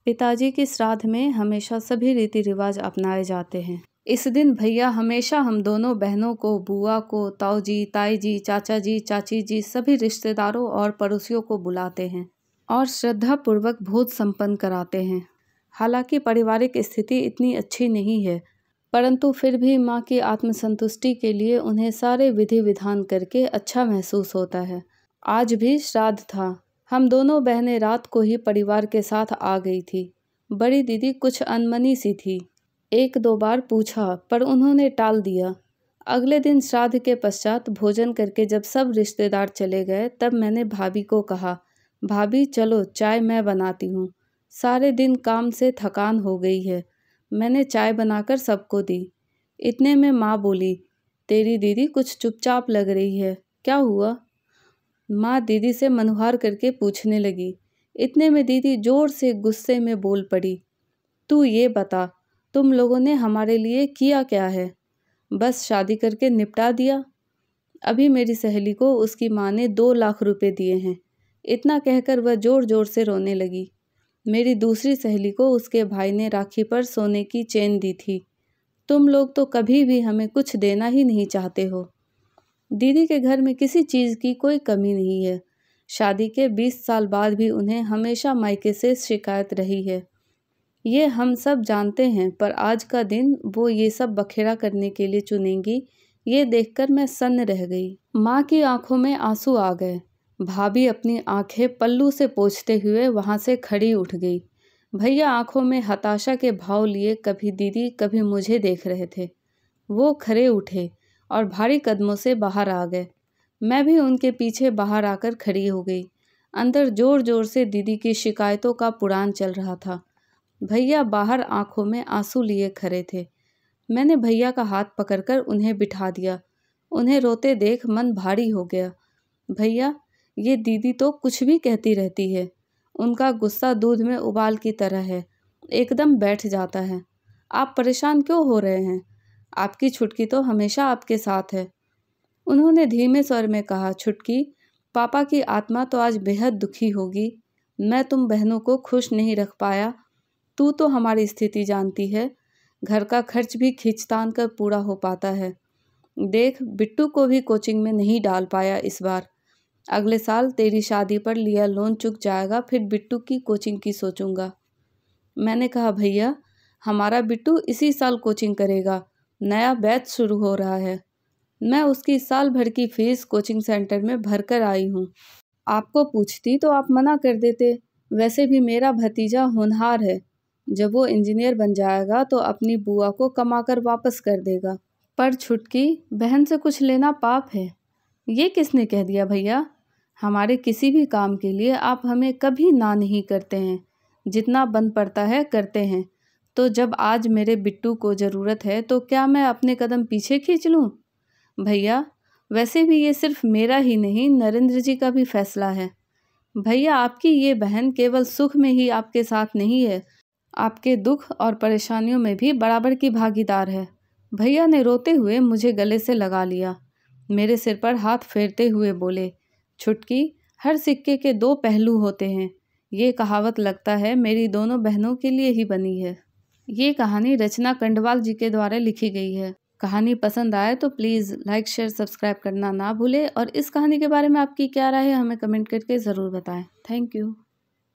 पिताजी की श्राद्ध में हमेशा सभी रीति रिवाज अपनाए जाते हैं। इस दिन भैया हमेशा हम दोनों बहनों को, बुआ को, ताऊ जी, ताई जी, चाचा जी, चाची जी, सभी रिश्तेदारों और पड़ोसियों को बुलाते हैं और श्रद्धापूर्वक भोज संपन्न कराते हैं। हालांकि पारिवारिक स्थिति इतनी अच्छी नहीं है, परंतु फिर भी माँ की आत्मसंतुष्टि के लिए उन्हें सारे विधि विधान करके अच्छा महसूस होता है। आज भी श्राद्ध था। हम दोनों बहनें रात को ही परिवार के साथ आ गई थी। बड़ी दीदी कुछ अनमनी सी थी। एक दो बार पूछा पर उन्होंने टाल दिया। अगले दिन श्राद्ध के पश्चात भोजन करके जब सब रिश्तेदार चले गए तब मैंने भाभी को कहा, भाभी चलो चाय मैं बनाती हूँ, सारे दिन काम से थकान हो गई है। मैंने चाय बनाकर सबको दी। इतने में माँ बोली, तेरी दीदी कुछ चुपचाप लग रही है, क्या हुआ? माँ दीदी से मनुहार करके पूछने लगी। इतने में दीदी जोर से गुस्से में बोल पड़ी, तू ये बता, तुम लोगों ने हमारे लिए किया क्या है? बस शादी करके निपटा दिया। अभी मेरी सहेली को उसकी माँ ने 2 लाख रुपए दिए हैं। इतना कहकर वह जोर जोर से रोने लगी। मेरी दूसरी सहेली को उसके भाई ने राखी पर सोने की चेन दी थी। तुम लोग तो कभी भी हमें कुछ देना ही नहीं चाहते हो। दीदी के घर में किसी चीज़ की कोई कमी नहीं है। शादी के 20 साल बाद भी उन्हें हमेशा मायके से शिकायत रही है। ये हम सब जानते हैं, पर आज का दिन वो ये सब बखेड़ा करने के लिए चुनेंगी, ये देखकर मैं सन्न रह गई। माँ की आंखों में आंसू आ गए। भाभी अपनी आंखें पल्लू से पोंछते हुए वहाँ से खड़ी उठ गई। भैया आंखों में हताशा के भाव लिए कभी दीदी कभी मुझे देख रहे थे। वो खड़े उठे और भारी कदमों से बाहर आ गए। मैं भी उनके पीछे बाहर आकर खड़ी हो गई। अंदर जोर जोर से दीदी की शिकायतों का पुराण चल रहा था। भैया बाहर आंखों में आंसू लिए खड़े थे। मैंने भैया का हाथ पकड़कर उन्हें बिठा दिया। उन्हें रोते देख मन भारी हो गया। भैया, ये दीदी तो कुछ भी कहती रहती है। उनका गुस्सा दूध में उबाल की तरह है, एकदम बैठ जाता है। आप परेशान क्यों हो रहे हैं? आपकी छुटकी तो हमेशा आपके साथ है। उन्होंने धीमे स्वर में कहा, छुटकी, पापा की आत्मा तो आज बेहद दुखी होगी। मैं तुम बहनों को खुश नहीं रख पाया। तू तो हमारी स्थिति जानती है, घर का खर्च भी खींचतान कर पूरा हो पाता है। देख, बिट्टू को भी कोचिंग में नहीं डाल पाया इस बार। अगले साल तेरी शादी पर लिया लोन चुक जाएगा, फिर बिट्टू की कोचिंग की सोचूंगा। मैंने कहा, भैया, हमारा बिट्टू इसी साल कोचिंग करेगा, नया बैच शुरू हो रहा है। मैं उसकी साल भर की फीस कोचिंग सेंटर में भर कर आई हूँ। आपको पूछती तो आप मना कर देते। वैसे भी मेरा भतीजा होनहार है, जब वो इंजीनियर बन जाएगा तो अपनी बुआ को कमाकर वापस कर देगा। पर छुटकी, बहन से कुछ लेना पाप है। ये किसने कह दिया भैया? हमारे किसी भी काम के लिए आप हमें कभी ना नहीं करते हैं, जितना बन पड़ता है करते हैं। तो जब आज मेरे बिट्टू को ज़रूरत है तो क्या मैं अपने कदम पीछे खींच लूँ? भैया, वैसे भी ये सिर्फ मेरा ही नहीं, नरेंद्र जी का भी फैसला है। भैया, आपकी ये बहन केवल सुख में ही आपके साथ नहीं है, आपके दुख और परेशानियों में भी बराबर की भागीदार है। भैया ने रोते हुए मुझे गले से लगा लिया। मेरे सिर पर हाथ फेरते हुए बोले, छुटकी, हर सिक्के के 2 पहलू होते हैं। ये कहावत लगता है मेरी दोनों बहनों के लिए ही बनी है। ये कहानी रचना कंडवाल जी के द्वारा लिखी गई है। कहानी पसंद आए तो प्लीज़ लाइक, शेयर, सब्सक्राइब करना ना भूलें और इस कहानी के बारे में आपकी क्या राय है हमें कमेंट करके ज़रूर बताएं। Thank you.